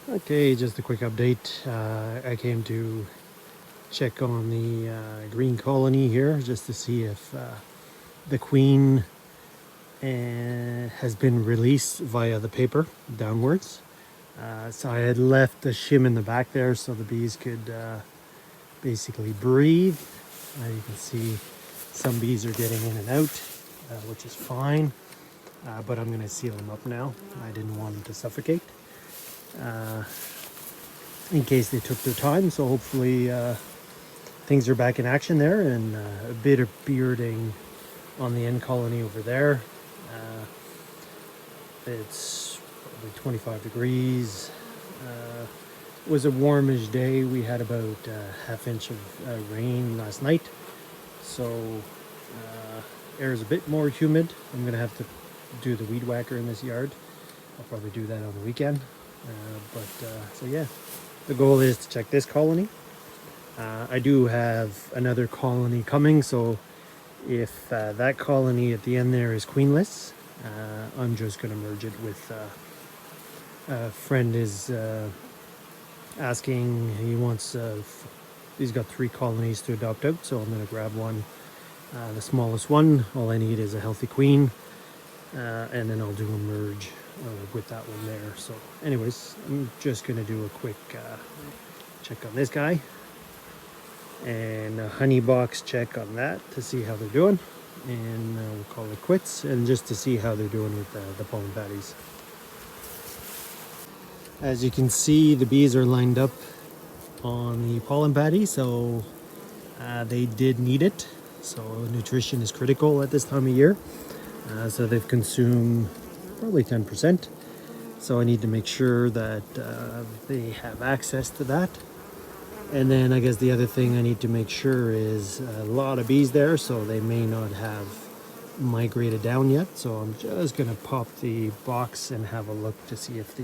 Okay, just a quick update. I came to check on the green colony here just to see if the queen has been released via the paper downwards. So I had left the shim in the back there so the bees could basically breathe. You can see some bees are getting in and out, which is fine. But I'm going to seal them up now. I didn't want them to suffocate. In case they took their time, so hopefully things are back in action there, and a bit of bearding on the end colony over there. It's probably 25 degrees. It was a warmish day. We had about half inch of rain last night, so air is a bit more humid. I'm gonna have to do the weed whacker in this yard. I'll probably do that on the weekend. So yeah, the goal is to check this colony. I do have another colony coming, so if that colony at the end there is queenless, I'm just going to merge it with a friend is asking, he's got 3 colonies to adopt out, so I'm going to grab one, the smallest one. All I need is a healthy queen, and then I'll do a merge with that one there. So anyways, I'm just going to do a quick check on this guy and a honey box check on that to see how they're doing, and we'll call it quits, and just to see how they're doing with the pollen patties. As you can see, the bees are lined up on the pollen patty, so they did need it. So nutrition is critical at this time of year. So they've consumed probably 10%. So I need to make sure that they have access to that. And then I guess the other thing I need to make sure is a lot of bees there, so they may not have migrated down yet. So I'm just gonna pop the box and have a look to see if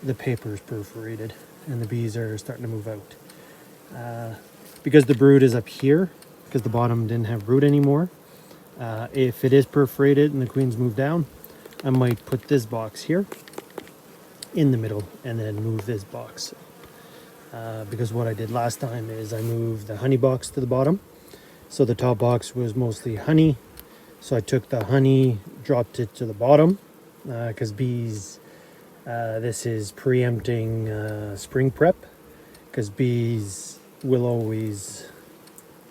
the paper is perforated and the bees are starting to move out. Because the brood is up here, because the bottom didn't have brood anymore, if it is perforated and the queens move down, I might put this box here in the middle and then move this box. Because what I did last time is I moved the honey box to the bottom. So the top box was mostly honey. So I took the honey, dropped it to the bottom, because bees, this is preempting spring prep, because bees will always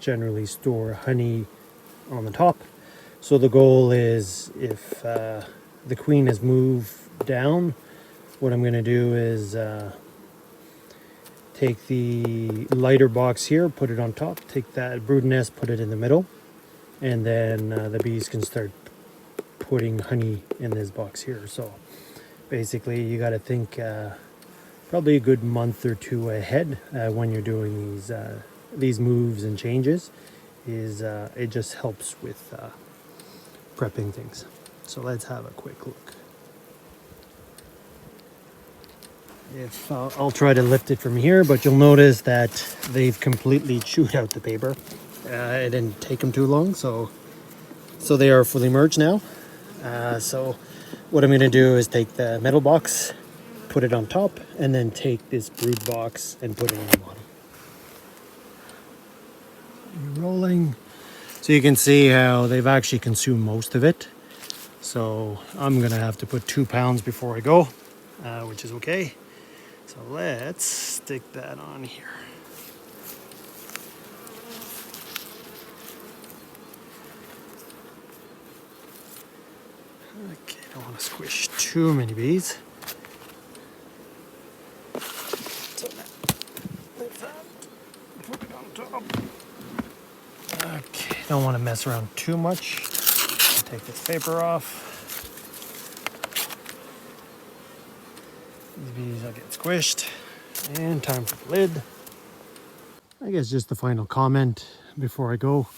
generally store honey on the top. So the goal is if the queen has moved down, what I'm going to do is take the lighter box here, put it on top, take that brood nest, put it in the middle, and then the bees can start putting honey in this box here. So basically you got to think probably a good month or 2 ahead when you're doing these moves and changes. It just helps with prepping things. So let's have a quick look. If I'll try to lift it from here, but you'll notice that they've completely chewed out the paper. It didn't take them too long, so they are fully merged now. So what I'm going to do is take the metal box, put it on top, and then take this brood box and put it on the bottom. Rolling. So you can see how they've actually consumed most of it. So I'm going to have to put 2 pounds before I go, which is okay. So let's stick that on here. Okay, don't want to squish too many bees. So lift that, put it on top. Okay, don't want to mess around too much. Take this paper off. These bees will get squished. And time for the lid. I guess just the final comment before I go.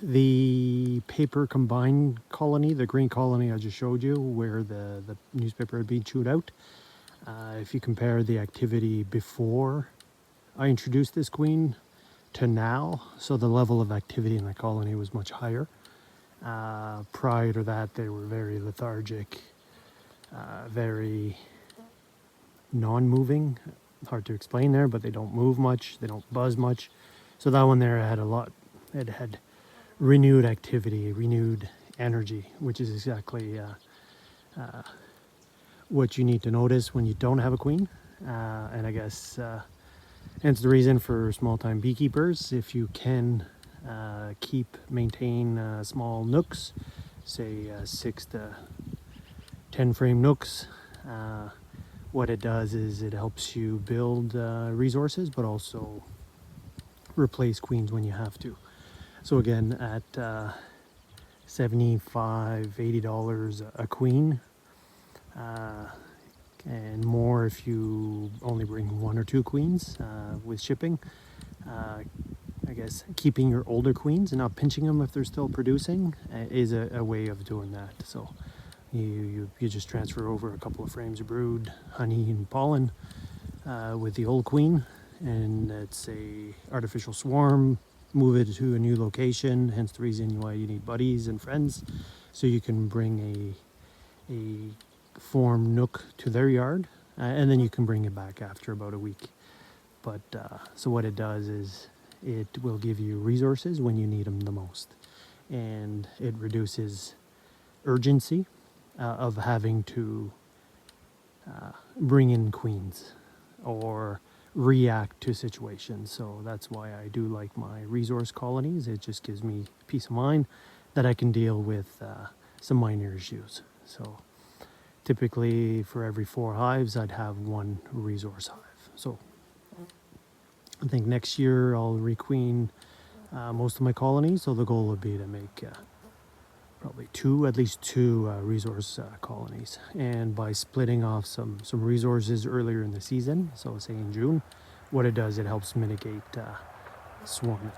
The paper combined colony, the green colony I just showed you, where the newspaper had been chewed out. If you compare the activity before I introduced this queen to now, so the level of activity in the colony was much higher. Prior to that, they were very lethargic, very non-moving. Hard to explain there, but they don't move much, they don't buzz much. So that one there had a lot, it had renewed activity, renewed energy, which is exactly what you need to notice when you don't have a queen. And I guess hence the reason for small-time beekeepers, if you can maintain small nooks, say 6 to 10 frame nooks. What it does is it helps you build resources, but also replace queens when you have to. So again, at $75, $80 a queen, and more if you only bring 1 or 2 queens with shipping. I guess keeping your older queens and not pinching them if they're still producing is a way of doing that. So you just transfer over a couple of frames of brood, honey and pollen with the old queen, and it's a artificial swarm. Move it to a new location, hence the reason why you need buddies and friends, so you can bring a form nook to their yard, and then you can bring it back after about a week. But so what it does is it will give you resources when you need them the most, and it reduces urgency of having to bring in queens or react to situations. So that's why I do like my resource colonies. It just gives me peace of mind that I can deal with some minor issues. So typically for every 4 hives, I'd have 1 resource hive. So I think next year I'll requeen most of my colonies. So the goal would be to make probably at least two resource colonies. And by splitting off some resources earlier in the season, so say in June, what it does, it helps mitigate swarming.